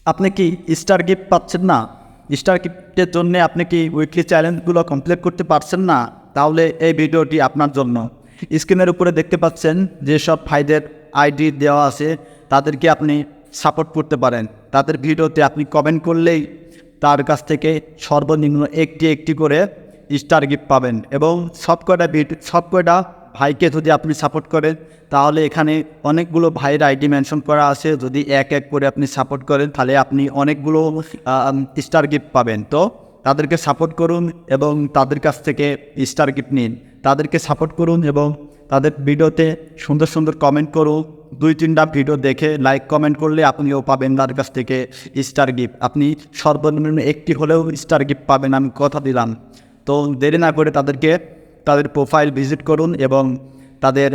আপনি কি star gift পাচ্ছেন না? স্টার গিফটের জন্য আপনি কি উইকলি চ্যালেঞ্জগুলো কমপ্লিট করতে পারছেন না? তাহলে এই ভিডিওটি আপনার জন্য। স্ক্রিনের উপরে দেখতে পাচ্ছেন যেসব ভাইদের আইডি দেওয়া আছে তাদেরকে আপনি সাপোর্ট করতে পারেন। তাদের ভিডিওতে আপনি কমেন্ট করলেই তার কাছ থেকে সর্বনিম্ন একটি একটি করে স্টার গিফট পাবেন। এবং সবকয়টা ভাইকে যদি আপনি সাপোর্ট করেন তাহলে এখানে অনেকগুলো ভাইয়ের আইডি মেনশন করা আছে। যদি এক এক করে আপনি সাপোর্ট করেন তাহলে আপনি অনেকগুলো স্টার গিফট পাবেন। তো তাদেরকে সাপোর্ট করুন এবং তাদের কাছ থেকে স্টার গিফট নিন। তাদেরকে সাপোর্ট করুন এবং তাদের ভিডিওতে সুন্দর সুন্দর কমেন্ট করুন। 2-3টা ভিডিও দেখে লাইক কমেন্ট করলে আপনিও পাবেন তার কাছ থেকে স্টার গিফট। আপনি সর্বনিম্ন একটি হলেও স্টার গিফট পাবেন, আমি কথা দিলাম। তো দেরি না করে তাদের প্রোফাইল ভিজিট করুন এবং তাদের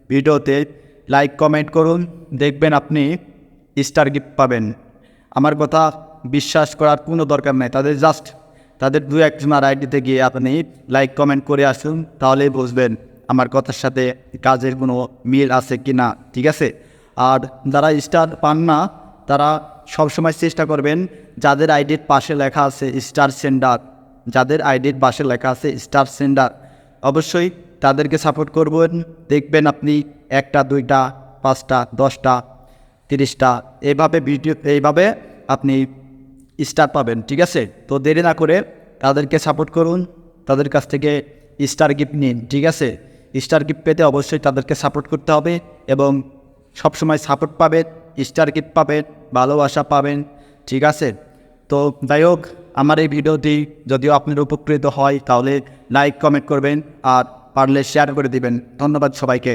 ভিডিওতে লাইক কমেন্ট করুন, দেখবেন আপনি স্টার গিফট পাবেন। আমার কথা বিশ্বাস করার কোনো দরকার নেই। তাদের 2-1জনের আইডিতে গিয়ে আপনি লাইক কমেন্ট করে আসুন, তাহলেই বুঝবেন আমার কথার সাথে কাজের কোনো মিল আছে কি না। ঠিক আছে? আর যারা স্টার পান না তারা সবসময় চেষ্টা করবেন যাদের আইডির পাশে লেখা আছে স্টার সেন্ডার, অবশ্যই তাদেরকে সাপোর্ট করবেন। দেখবেন আপনি 1টা 2টা 5টা 10টা 30টা এইভাবে আপনি স্টার পাবেন। ঠিক আছে? তো দেরি না করে তাদেরকে সাপোর্ট করুন, তাদের কাছ থেকে স্টার গিফট নিন। ঠিক আছে? স্টার গিফট পেতে অবশ্যই তাদেরকে সাপোর্ট করতে হবে এবং সবসময় সাপোর্ট পাবেন, স্টার গিফট পাবেন, ভালোবাসা পাবেন। ঠিক আছে? তো যাই হোক, আমার এই ভিডিওটি যদিও আপনার উপকৃত হয় তাহলে লাইক কমেন্ট করবেন আর পারলে শেয়ার করে দিবেন। ধন্যবাদ সবাইকে।